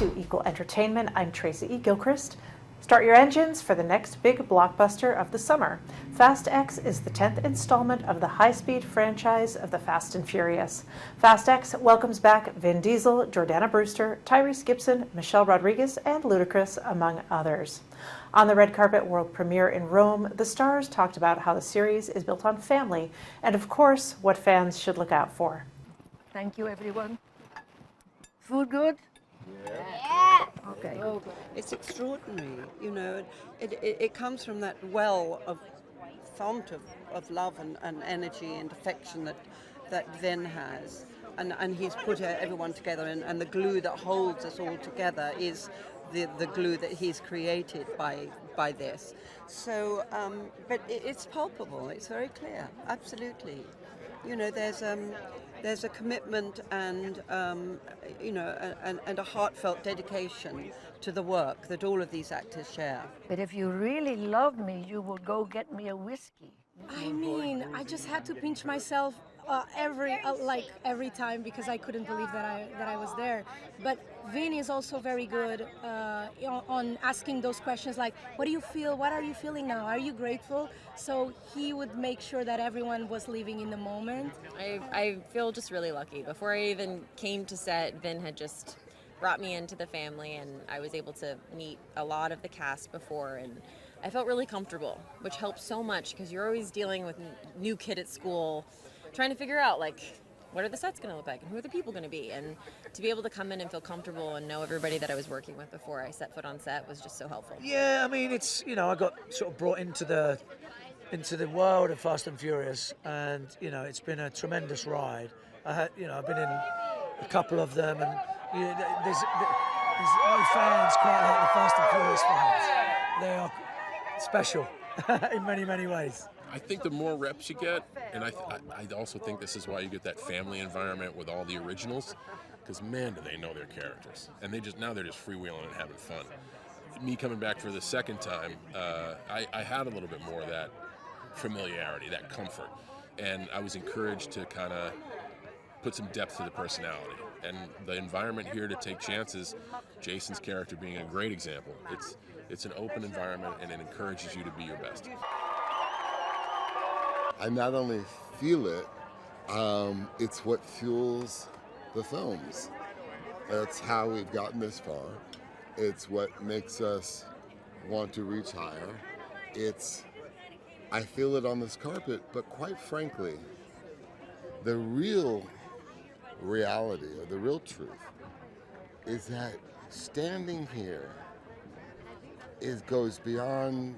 to Equal Entertainment. I'm Tracy E. Gilchrist. Start your engines for the next big blockbuster of the summer. Fast X is the 10th installment of the high-speed franchise of the Fast and Furious. Fast X welcomes back Vin Diesel, Jordana Brewster, Tyrese Gibson, Michelle Rodriguez, and Ludacris, among others. On the red carpet world premiere in Rome, the stars talked about how the series is built on family and, of course, what fans should look out for. Thank you, everyone. Food good? Yeah. Okay. Oh, it's extraordinary, you know. It comes from that well of font of love and energy and affection that Vin has. And he's put everyone together, and the glue that holds us all together is the glue that he's created by this. So, but it's palpable, it's very clear, absolutely. You know, there's a commitment and and a heartfelt dedication to the work that all of these actors share. But if you really love me, you will go get me a whiskey. I mean, I just had to pinch myself every time because I couldn't believe that I was there. But Vin is also very good on asking those questions like, what do you feel? What are you feeling now? Are you grateful? So he would make sure that everyone was living in the moment. I feel just really lucky. Before I even came to set, Vin had just brought me into the family, and I was able to meet a lot of the cast before, and I felt really comfortable, which helps so much because you're always dealing with a new kid at school, trying to figure out, like, what are the sets going to look like and who are the people going to be? And to be able to come in and feel comfortable and know everybody that I was working with before I set foot on set was just so helpful. Yeah, I mean, it's, I got sort of brought into the world of Fast and Furious, and, it's been a tremendous ride. I've been in a couple of them, and there's no fans quite like the Fast and Furious fans. They are special in many, many ways. I think the more reps you get, and I also think this is why you get that family environment with all the originals, because man, do they know their characters, and now they're just freewheeling and having fun. Me coming back for the second time, I had a little bit more of that familiarity, that comfort, and I was encouraged to kind of put some depth to the personality. And the environment here to take chances, Jason's character being a great example. It's an open environment, and it encourages you to be your best. I not only feel it, it's what fuels the films. It's how we've gotten this far. It's what makes us want to reach higher. I feel it on this carpet, but quite frankly, the real reality, or the real truth, is that standing here goes beyond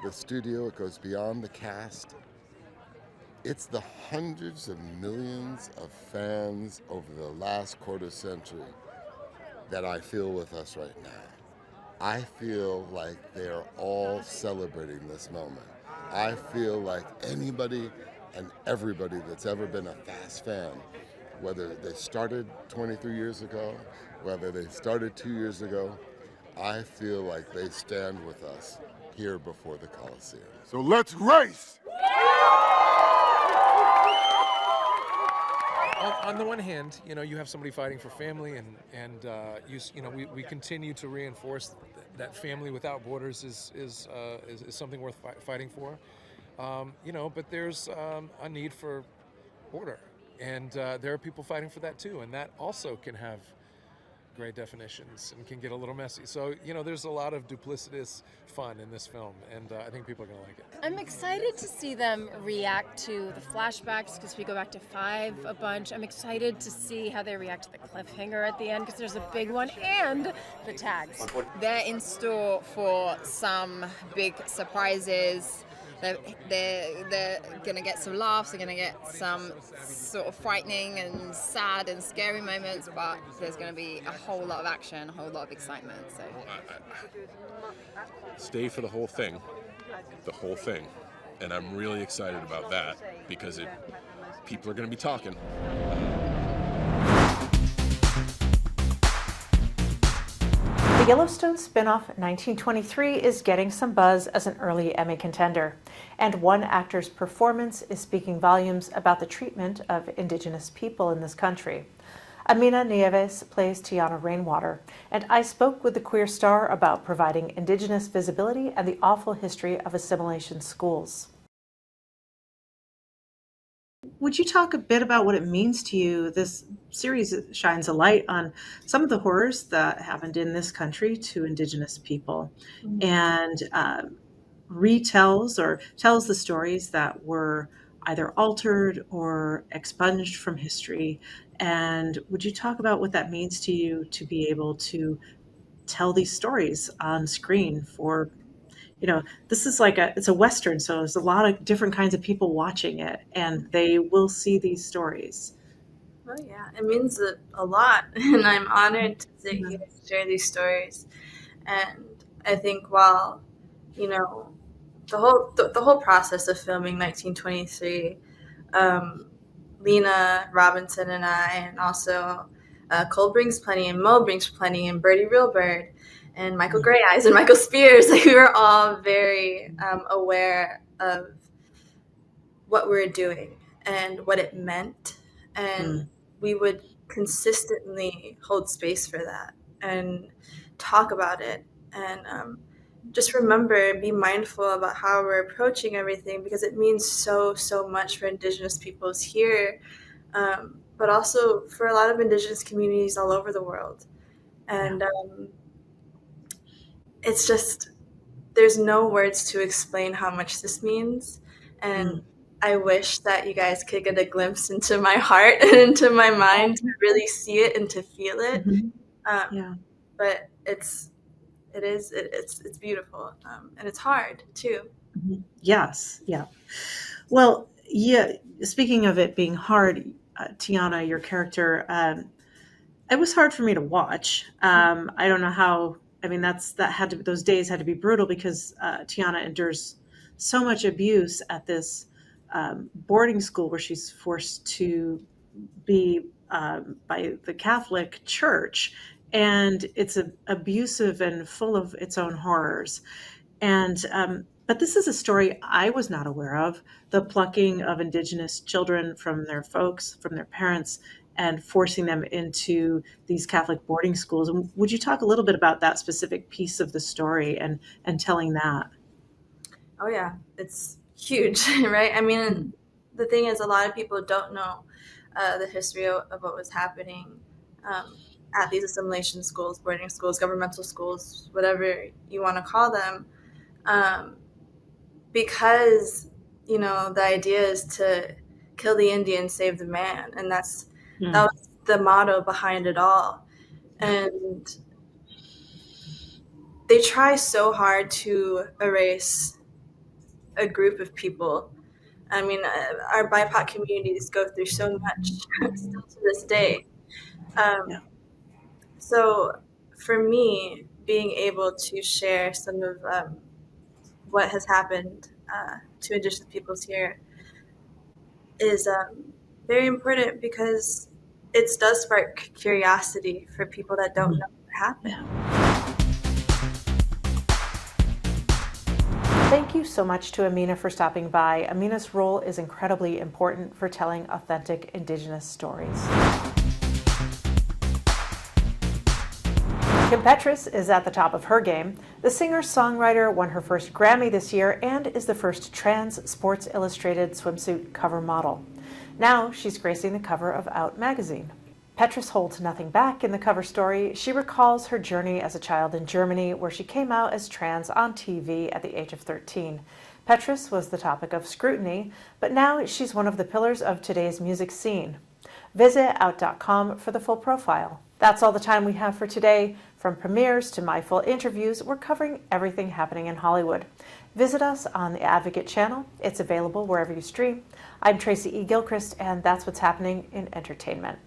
the studio, it goes beyond the cast. It's the hundreds of millions of fans over the last quarter century that I feel with us right now. I feel like they're all celebrating this moment. I feel like anybody and everybody that's ever been a Fast fan, whether they started 23 years ago, whether they started 2 years ago, I feel like they stand with us here before the Coliseum. So let's race! On the one hand, you have somebody fighting for family, and we continue to reinforce that family without borders is something worth fighting for. But there's a need for order, and there are people fighting for that too, and that also can have gray definitions and can get a little messy. So, there's a lot of duplicitous fun in this film, and I think people are going to like it. I'm excited to see them react to the flashbacks because we go back to 5 a bunch. I'm excited to see how they react to the cliffhanger at the end because there's a big one, and the tags. They're in store for some big surprises. They're going to get some laughs, they're going to get some sort of frightening and sad and scary moments, but there's going to be a whole lot of action, a whole lot of excitement. So Stay for the whole thing, and I'm really excited about that because people are going to be talking. The Yellowstone spin-off 1923 is getting some buzz as an early Emmy contender, and one actor's performance is speaking volumes about the treatment of Indigenous people in this country. Aminah Nieves plays Tiana Rainwater, and I spoke with the queer star about providing Indigenous visibility and the awful history of assimilation schools. Would you talk a bit about what it means to you? This series shines a light on some of the horrors that happened in this country to Indigenous people, and retells or tells the stories that were either altered or expunged from history. And would you talk about what that means to you to be able to tell these stories on screen for, this is like it's a Western, so there's a lot of different kinds of people watching it, and they will see these stories. Oh yeah, it means a lot, and I'm honored to sit here and share these stories. And I think while, you know, the whole process of filming 1923, Lena Robinson and I, and also Cole Brings Plenty, and Mo Brings Plenty, and Bertie Realbird, and Michael Grey Eyes, and Michael Spears, like we were all very aware of what we were doing and what it meant, and we would consistently hold space for that and talk about it, and just remember, be mindful about how we're approaching everything, because it means so much for Indigenous peoples here, but also for a lot of Indigenous communities all over the world. And it's just, there's no words to explain how much this means. And I wish that you guys could get a glimpse into my heart and into my mind to really see it and to feel it. But it's beautiful, and it's hard too. Yes, yeah. Well, yeah. Speaking of it being hard, Tiana, your character, it was hard for me to watch. I don't know how. I mean, those days had to be brutal because Tiana endures so much abuse at this boarding school where she's forced to be by the Catholic Church, and it's abusive and full of its own horrors. And but this is a story I was not aware of: the plucking of Indigenous children from their folks, from their parents, and forcing them into these Catholic boarding schools. And would you talk a little bit about that specific piece of the story and telling that? Oh yeah, it's huge, right? I mean, the thing is, a lot of people don't know the history of what was happening at these assimilation schools, boarding schools, governmental schools, whatever you want to call them, because the idea is to kill the Indian, save the man, and that was the motto behind it all. And they try so hard to erase a group of people. I mean, our BIPOC communities go through so much still to this day. So for me, being able to share some of what has happened to Indigenous peoples here is very important, because it does spark curiosity for people that don't know what happened. Thank you so much to Aminah for stopping by. Aminah's role is incredibly important for telling authentic Indigenous stories. Kim Petras is at the top of her game. The singer-songwriter won her first Grammy this year and is the first trans Sports Illustrated swimsuit cover model. Now she's gracing the cover of Out magazine. Petras holds nothing back in the cover story. She recalls her journey as a child in Germany, where she came out as trans on TV at the age of 13. Petras was the topic of scrutiny, but now she's one of the pillars of today's music scene. Visit out.com for the full profile. That's all the time we have for today. From premieres to my full interviews, we're covering everything happening in Hollywood. Visit us on the Advocate channel. It's available wherever you stream. I'm Tracy E. Gilchrist, and that's what's happening in entertainment.